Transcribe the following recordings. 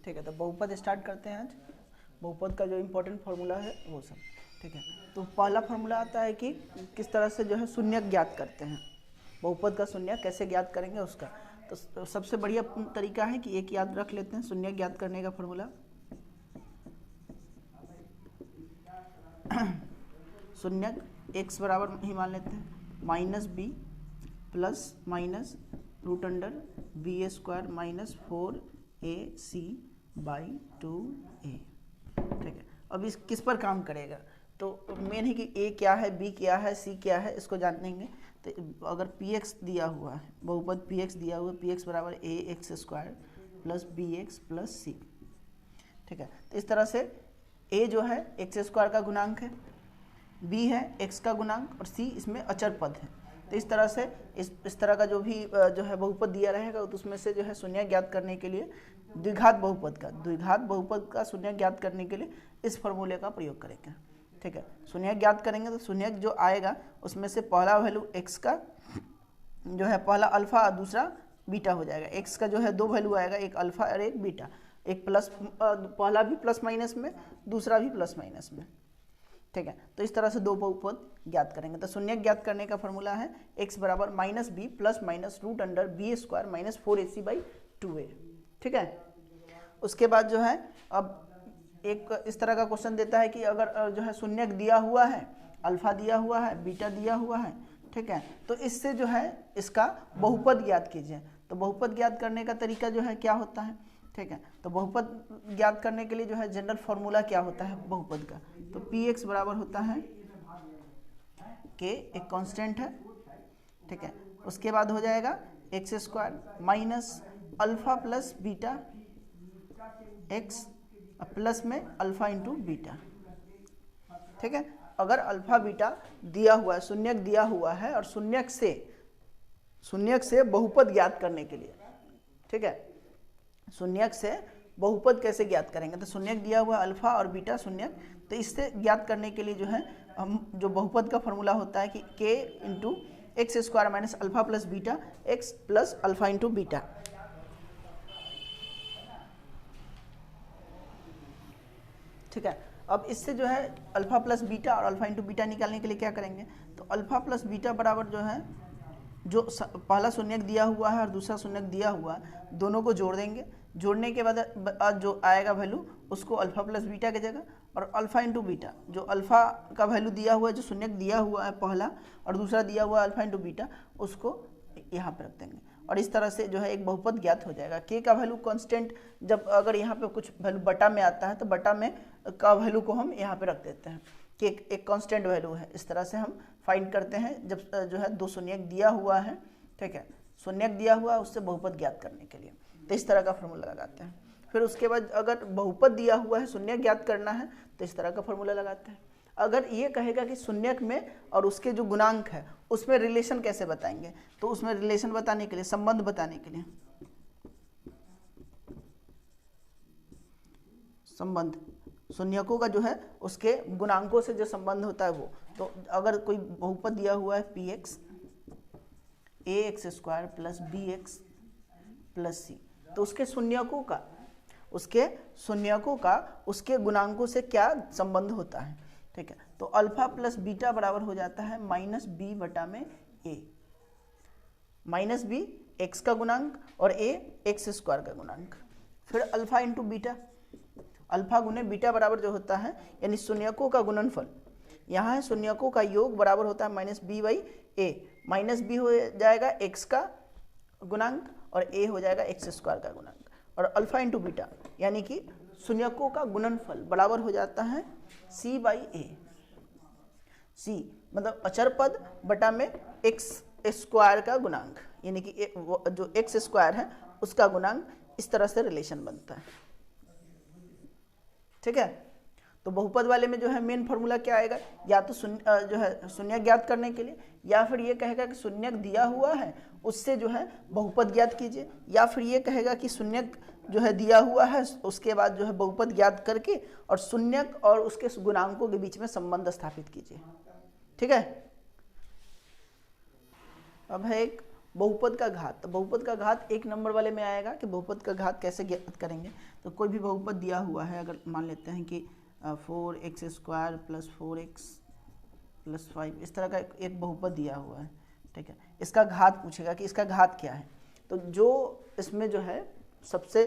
ठीक है, तो बहुपद स्टार्ट करते हैं आज। बहुपद का जो इम्पोर्टेंट फार्मूला है वो सब, ठीक है। तो पहला फार्मूला आता है कि किस तरह से जो है शून्यक ज्ञात करते हैं, बहुपद का शून्यक कैसे ज्ञात करेंगे उसका। तो सबसे बढ़िया तरीका है कि एक याद रख लेते हैं शून्यक ज्ञात करने का फार्मूला। शून्यक x बराबर ही मान लेते हैं minus B plus minus root under B A square minus 4ac by 2a, ठीक है। अब इस किस पर काम करेगा, तो मेन है कि a क्या है, b क्या है, c क्या है, इसको जान लेंगे। तो अगर px दिया हुआ है, बहुपद px दिया हुआ है, px बराबर ax square plus bx plus c, ठीक है। तो इस तरह से a जो है x स्क्वायर का गुणांक है, b है x का गुणांक और c इसमें अचर पद है। तो इस तरह से इस तरह का जो भी जो है बहुपद दिया रहेगा तो उसमें से जो है शून्य ज्ञात करने के लिए द्विघात बहुपद का शून्य ज्ञात करने के लिए इस फॉर्मूले का प्रयोग करेंगे, ठीक है। शून्य ज्ञात करेंगे तो शून्य जो आएगा उसमें से पहला वैल्यू x का जो है पहला अल्फा और दूसरा बीटा हो जाएगा। x का जो है दो वैल्यू आएगा, एक अल्फा और एक बीटा, एक प्लस पहला भी प्लस माइनस में, दूसरा भी प्लस माइनस में, ठीक है। तो इस तरह से दो बहुपद ज्ञात करेंगे। तो शून्य ज्ञात करने का फॉर्मूला है x बराबर minus B plus minus root under B square minus 4ac by 2a, ठीक है। उसके बाद जो है अब एक इस तरह का क्वेश्चन देता है कि अगर जो है शून्यक दिया हुआ है, अल्फा दिया हुआ है, बीटा दिया हुआ है, ठीक है, तो इससे जो है इसका बहुपद ज्ञात कीजिए। तो बहुपद ज्ञात करने का तरीका जो है क्या होता है, ठीक है। तो बहुपद ज्ञात करने के लिए जो है जनरल फॉर्मूला क्या होता है बहुपद का, तो px बराबर होता है k, एक कांस्टेंट है, ठीक है। उसके बाद हो जाएगा x square minus alpha plus beta x plus में अल्फा इंटू बीटा, ठीक है। अगर अल्फा बीटा दिया हुआ है, शून्यक दिया हुआ है और शून्यक से बहुपद ज्ञात करने के लिए, ठीक है, शून्यक से बहुपद कैसे ज्ञात करेंगे। तो शून्यक दिया हुआ अल्फा और बीटा शून्यक, तो इससे ज्ञात करने के लिए जो है हम जो बहुपद का फॉर्मूला होता है कि k into x square minus alpha plus beta x plus alpha into beta, ठीक है। अब इससे जो है अल्फा प्लस बीटा और अल्फा इंटू बीटा निकालने के लिए क्या करेंगे, तो अल्फा प्लस बीटा बराबर जो है जो पहला शून्यक दिया हुआ है और दूसरा शून्यक दिया हुआ है दोनों को जोड़ देंगे। जोड़ने के बाद जो आएगा वैल्यू उसको अल्फा प्लस बीटा की जगह और अल्फा इंटू बीटा, जो अल्फा का वैल्यू दिया हुआ है, जो शून्यक दिया हुआ है पहला और दूसरा दिया हुआ है अल्फा इंटू बीटा, उसको यहाँ पे रख देंगे और इस तरह से जो है एक बहुपद ज्ञात हो जाएगा। k का वैल्यू कांस्टेंट, जब अगर यहाँ पे कुछ वैल्यू बटा में आता है तो बटा में का वैल्यू को हम यहाँ पे रख देते हैं कि एक कांस्टेंट वैल्यू है। इस तरह से हम फाइंड करते हैं जब जो है दो शून्यक दिया हुआ है, ठीक है, शून्यक दिया हुआ है उससे बहुपद ज्ञात करने के लिए, तो इस तरह का फॉर्मूला लगाते हैं। फिर उसके बाद अगर बहुपद दिया हुआ है, शून्यक ज्ञात करना है, तो इस तरह का फॉर्मूला लगाते हैं। अगर ये कहेगा कि शून्यक में और उसके जो गुणांक है उसमें रिलेशन कैसे बताएंगे, तो उसमें रिलेशन बताने के लिए, संबंध बताने के लिए, संबंध शून्यकों का जो है उसके गुणांकों से जो संबंध होता है वो, तो अगर कोई बहुपद दिया हुआ है px ax square plus bx plus c, तो उसके शून्यकों का उसके गुणांकों से क्या संबंध होता है, ठीक है। तो अल्फा प्लस बीटा बराबर हो जाता है माइनस बी बटा में a, माइनस बी एक्स का गुणांक और a एक्स स्क्वायर का गुणांक, फिर अल्फा इंटू बीटा, अल्फा गुने बीटा बराबर जो होता है यानी शून्यकों का गुणनफल, यहाँ है शून्यकों का योग बराबर होता है minus B by A, minus B हो जाएगा एक्स का गुणांक और ए हो जाएगा एक्स स्क्वायर का गुणांक, और अल्फा इंटू बीटा यानी कि शून्यकों का गुणनफल बराबर हो जाता है सी बाई ए, सी मतलब अचर पद बटा में एक्स स्क्वायर का गुणांक यानी कि जो एक्स स्क्वायर है उसका गुणांक, इस तरह से रिलेशन बनता है, ठीक है। तो बहुपद वाले में जो है मेन फॉर्मूला क्या आएगा, या तो जो है शून्य ज्ञात करने के लिए, या फिर ये कहेगा कि शून्यक दिया हुआ है उससे जो है बहुपद ज्ञात कीजिए, या फिर ये कहेगा कि शून्यक जो है दिया हुआ है उसके बाद जो है बहुपद ज्ञात करके और शून्यक और उसके गुणांकों के बीच में संबंध स्थापित कीजिए, ठीक है। अब है एक बहुपद का घात, तो बहुपद का घात एक नंबर वाले में आएगा कि बहुपद का घात कैसे ज्ञात करेंगे। तो कोई भी बहुपद दिया हुआ है, अगर मान लेते हैं कि 4x² + 4x + 5, इस तरह का एक बहुपद दिया हुआ है, ठीक है। इसका घात पूछेगा कि इसका घात क्या है। तो जो इसमें जो है सबसे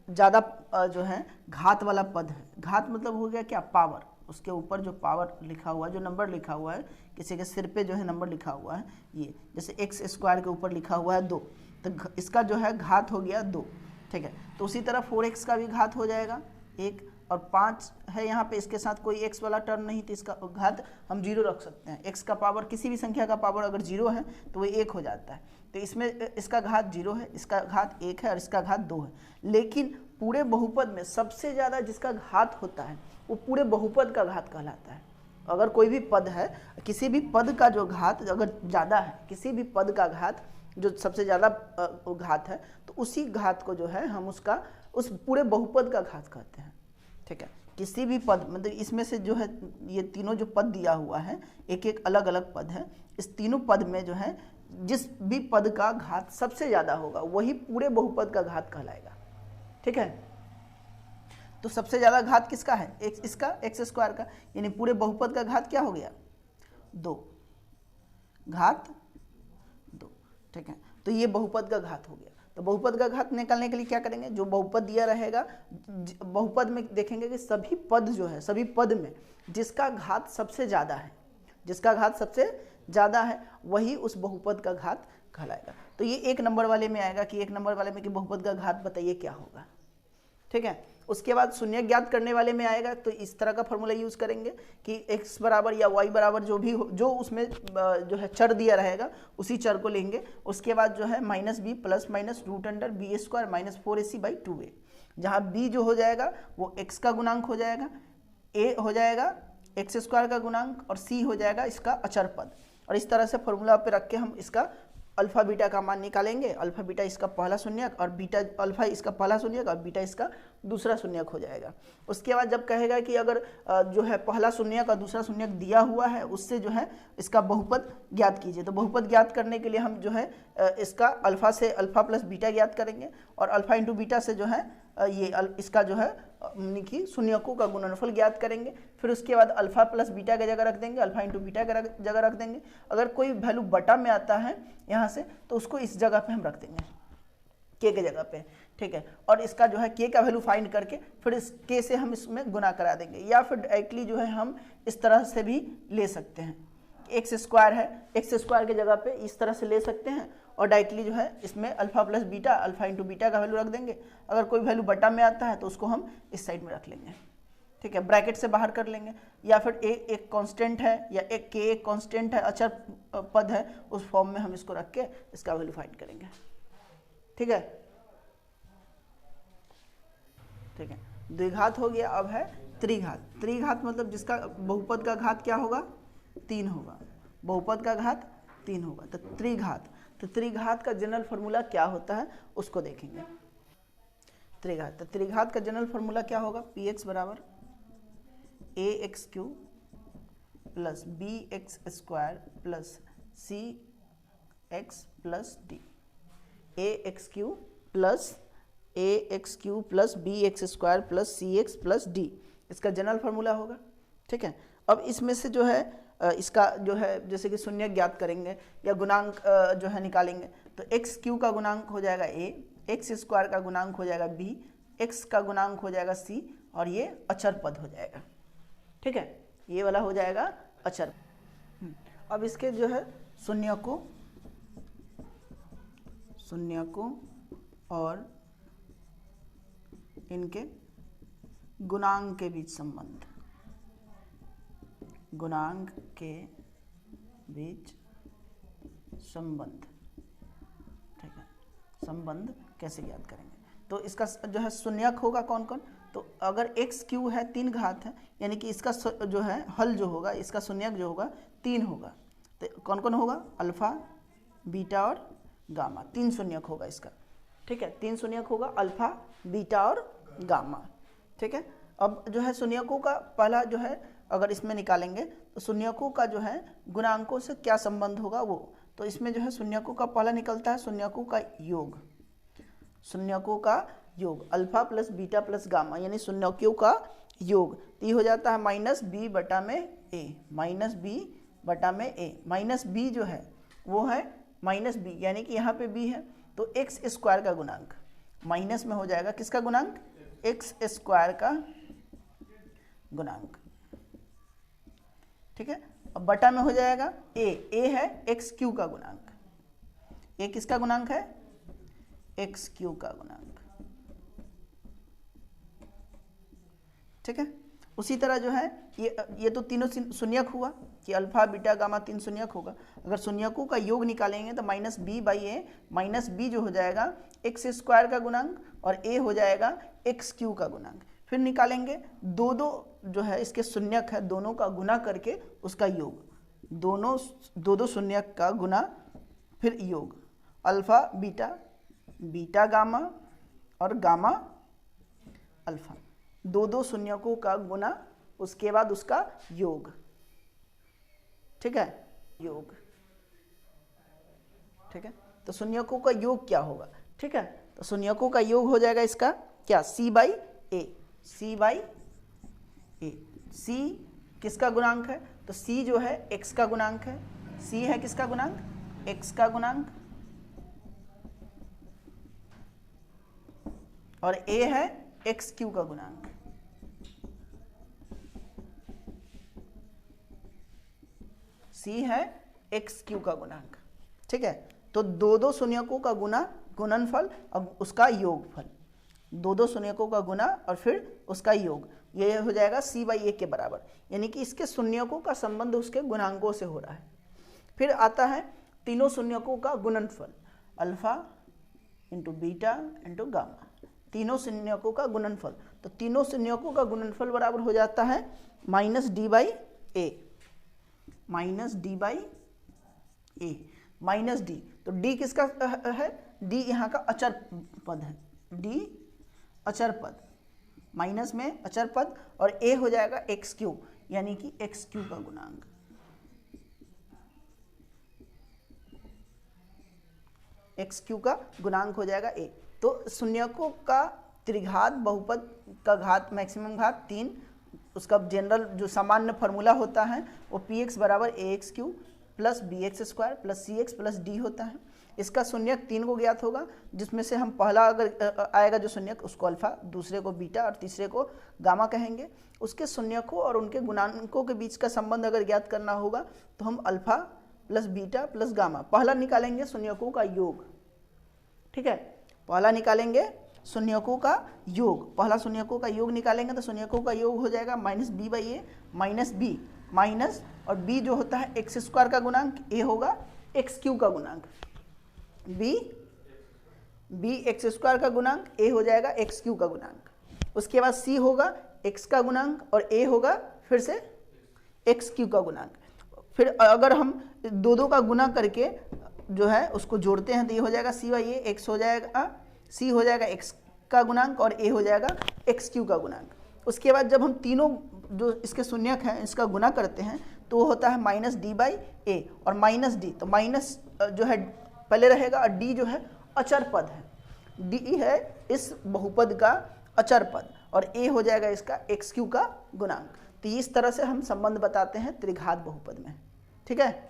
ज़्यादा जो है घात वाला पद है, घात मतलब हो गया क्या, पावर, उसके ऊपर जो पावर लिखा हुआ है, जो नंबर लिखा हुआ है, किसी के सिर पे जो है नंबर लिखा हुआ है, ये जैसे x² के ऊपर लिखा हुआ है 2, तो इसका जो है घात हो गया 2, ठीक है। तो उसी तरह 4x का भी घात हो जाएगा 1, और 5 है यहाँ पे, इसके साथ कोई x वाला टर्म नहीं, तो इसका घात हम 0 रख सकते हैं। x का पावर, किसी भी संख्या का पावर अगर 0 है तो वो 1 हो जाता है। तो इसमें इसका घात 0 है, इसका घात 1 है और इसका घात 2 है। लेकिन पूरे बहुपद में सबसे ज़्यादा जिसका घात होता है वो पूरे बहुपद का घात कहलाता है। अगर कोई भी पद है, किसी भी पद का जो घात अगर ज़्यादा है, किसी भी पद का घात जो सबसे ज़्यादा घात है, तो उसी घात को जो है हम उसका उस पूरे बहुपद का घात कहते हैं, ठीक है। किसी भी पद, मतलब इसमें से जो है ये तीनों जो पद दिया हुआ है, एक एक अलग अलग पद है, इस तीनों पद में जो है जिस भी पद का घात सबसे ज़्यादा होगा वही पूरे बहुपद का घात कहलाएगा, ठीक है। तो सबसे ज़्यादा घात किसका है, इसका x² का, यानी पूरे बहुपद का घात क्या हो गया 2, घात 2, ठीक है। तो ये बहुपद का घात हो गया। तो बहुपद का घात निकालने के लिए क्या करेंगे, जो बहुपद दिया रहेगा, बहुपद में देखेंगे कि सभी पद जो है, सभी पद में जिसका घात सबसे ज़्यादा है, जिसका घात सबसे ज़्यादा है वही उस बहुपद का घात कहलाएगा। तो ये एक नंबर वाले में आएगा कि एक नंबर वाले में कि बहुपद का घात बताइए क्या होगा, ठीक है। उसके बाद शून्य ज्ञात करने वाले में आएगा, तो इस तरह का फॉर्मूला यूज़ करेंगे कि x बराबर या y बराबर जो भी हो, जो उसमें जो है चर दिया रहेगा उसी चर को लेंगे। उसके बाद जो है -b ± √b² - 4ac/2a, जहाँ b जो हो जाएगा वो x का गुणांक हो जाएगा, a हो जाएगा x² का गुणांक और c हो जाएगा इसका अचर पद। और इस तरह से फॉर्मूला पे रख के हम इसका अल्फा बीटा का मान निकालेंगे। अल्फा बीटा इसका पहला शून्यक और बीटा अल्फा इसका पहला शून्यक और बीटा इसका दूसरा शून्यक हो जाएगा। उसके बाद जब कहेगा कि अगर जो है पहला शून्यक और दूसरा शून्यक दिया हुआ है उससे जो है इसका बहुपद ज्ञात कीजिए, तो बहुपद ज्ञात करने के लिए हम जो है इसका अल्फा से अल्फा प्लस बीटा ज्ञात करेंगे और अल्फा इंटू बीटा से जो है ये इसका जो है कि शून्यकों का गुणनफल ज्ञात करेंगे। फिर उसके बाद अल्फा प्लस बीटा की जगह रख देंगे, अल्फा इंटू बीटा की जगह रख देंगे। अगर कोई वैल्यू बटा में आता है यहाँ से तो उसको इस जगह पे हम रख देंगे के जगह पे, ठीक है। और इसका जो है के का वैल्यू फाइंड करके फिर इस के से हम इसमें गुना करा देंगे, या फिर डायरेक्टली जो है हम इस तरह से भी ले सकते हैं। x² है, x² के जगह पे इस तरह से ले सकते हैं और डायरेक्टली जो है इसमें alpha plus beta, alpha into beta का वैल्यू रख देंगे। अगर कोई वैल्यू बटा में आता है तो उसको हम इस साइड में रख लेंगे, ठीक है, ब्रैकेट से बाहर कर लेंगे। या फिर एक कांस्टेंट है या एक के एक कांस्टेंट है, अचर पद है, उस फॉर्म में हम इसको रख के इसका वैल्यू फाइंड करेंगे, ठीक है, ठीक है। द्विघात हो गया। अब है त्रिघात। त्रिघात मतलब जिसका बहुपद का घात क्या होगा 3 होगा, बहुपद का घात 3 होगा, तो त्रिघात। तो त्रिघात का जनरल फार्मूला क्या होता है उसको देखेंगे। त्रिघात, तो त्रिघात का जनरल फार्मूला क्या होगा, px बराबर ax³ plus bx² plus cx plus d। ax³ plus bx² plus cx plus d इसका जनरल फार्मूला होगा, ठीक है। अब इसमें से जो है इसका जो है जैसे कि शून्य ज्ञात करेंगे या गुणांक जो है निकालेंगे, तो x³ का गुणांक हो जाएगा a, x² का गुणांक हो जाएगा b, x का गुणांक हो जाएगा c और ये अचर पद हो जाएगा, ठीक है, ये वाला हो जाएगा अचर। अब इसके जो है शून्य को और इनके गुणांक के बीच संबंध, गुणांक के बीच संबंध, ठीक है, संबंध कैसे ज्ञात करेंगे। तो इसका जो है शून्यक होगा कौन कौन, तो अगर x³ है 3 घात है, यानी कि इसका जो है हल जो होगा, इसका शून्यक जो होगा 3 होगा, तो कौन कौन होगा, अल्फा बीटा और गामा, 3 शून्यक होगा इसका, ठीक है, 3 शून्यक होगा अल्फा बीटा और गामा, ठीक है। अब जो है शून्यकों का पहला जो है अगर इसमें निकालेंगे तो शून्यकों का जो है गुणांकों से क्या संबंध होगा वो, तो इसमें जो है शून्यकों का पहला निकलता है शून्यकों का योग, शून्यकों का योग alpha plus beta plus gamma यानी शून्यकों का योग। तो ये हो जाता है माइनस बी बटा में ए, माइनस बी बटा में ए। माइनस बी जो है वो है माइनस बी यानी कि यहाँ पे बी है तो एक्स स्क्वायर का गुणांक माइनस में हो जाएगा किसका गुणांक, एक्स स्क्वायर का गुणांक। ठीक है, अब बटा में हो जाएगा ए है एक्स क्यू का गुणांक, ए किसका गुणांक है, एक्स क्यू का गुणांक। ठीक है, उसी तरह जो है ये तो तीनों शून्यक हुआ कि अल्फा बीटा गामा तीन शून्यक होगा। अगर शून्यकों का योग निकालेंगे तो minus B by A, minus B जो हो जाएगा एक्स स्क्वायर का गुणांक और ए हो जाएगा एक्स क्यू का गुणांक। फिर निकालेंगे दो जो है इसके शून्यक है दोनों का गुना करके उसका योग, दोनों दो शून्यक का गुना फिर योग, अल्फा बीटा, बीटा गामा और गामा अल्फा, दो शून्यकों का गुना उसके बाद उसका योग। ठीक है, योग। ठीक है, तो शून्यकों का योग क्या होगा। ठीक है, तो शून्यकों का योग हो जाएगा इसका क्या, सी बाई ए, सी बाई ए। सी किसका गुणांक है, तो सी जो है एक्स का गुणांक है, सी है किसका गुणांक, एक्स का गुणांक, और ए है एक्स क्यू का गुणांक। सी है एक्स क्यू का गुणांक। ठीक है, तो दो शून्यकों का गुना गुणनफल और उसका योगफल, दो शून्यकों का गुना और फिर उसका योग, ये हो जाएगा सी बाई ए के बराबर, यानी कि इसके शून्यकों का संबंध उसके गुणांकों से हो रहा है। फिर आता है तीनों शून्यकों का गुणनफल, alpha into beta into gamma, तीनों शून्यकों का गुणनफल। तो तीनों शून्यकों का गुणनफल बराबर हो जाता है minus D by A, minus D by A, minus D. तो डी किसका है, डी यहाँ का अचर पद है, डी अचर पद, माइनस में अचर पद, और ए हो जाएगा एक्स क्यू यानी कि एक्स क्यू का गुणांक। एक्स क्यू का गुणांक हो जाएगा ए। तो शून्यकों का त्रिघात बहुपद का घात मैक्सिमम घात 3, उसका जनरल जो सामान्य फॉर्मूला होता है वो पी एक्स बराबर A X cube plus B X square plus C X plus D होता है। इसका शून्यक 3 को ज्ञात होगा, जिसमें से हम पहला अगर आएगा जो शून्यक उसको अल्फा, दूसरे को बीटा और तीसरे को गामा कहेंगे। उसके शून्यकों और उनके गुणांकों के बीच का संबंध अगर ज्ञात करना होगा तो हम alpha plus beta plus gamma, पहला निकालेंगे शून्यकों का योग। ठीक है, पहला निकालेंगे शून्यकों का योग, पहला शून्यकों का योग निकालेंगे तो शून्यकों का योग हो जाएगा minus B by A, minus B, minus और बी जो होता है एक्स स्क्वायर का गुणांक, ए होगा एक्स क्यू का गुणांक, बी एक्स स्क्वायर का गुणांक, ए हो जाएगा एक्स क्यू का गुणांक। उसके बाद सी होगा एक्स का गुणांक और ए होगा फिर से एक्स क्यू का गुणांक। फिर अगर हम दो का गुना करके जो है उसको जोड़ते हैं तो ये हो जाएगा सी बाई ए, एक्स हो जाएगा, सी हो जाएगा एक्स का गुणांक और ए हो जाएगा एक्स क्यू का गुणांक। उसके बाद जब हम तीनों जो इसके शून्यक हैं इसका गुना करते हैं तो वो होता है माइनस डी बाई ए और माइनस डी, तो माइनस जो है पहले रहेगा और डी जो है अचर पद है, डी है इस बहुपद का अचर पद और ए हो जाएगा इसका एक्स क्यू का गुणांक। तो इस तरह से हम संबंध बताते हैं त्रिघात बहुपद में। ठीक है।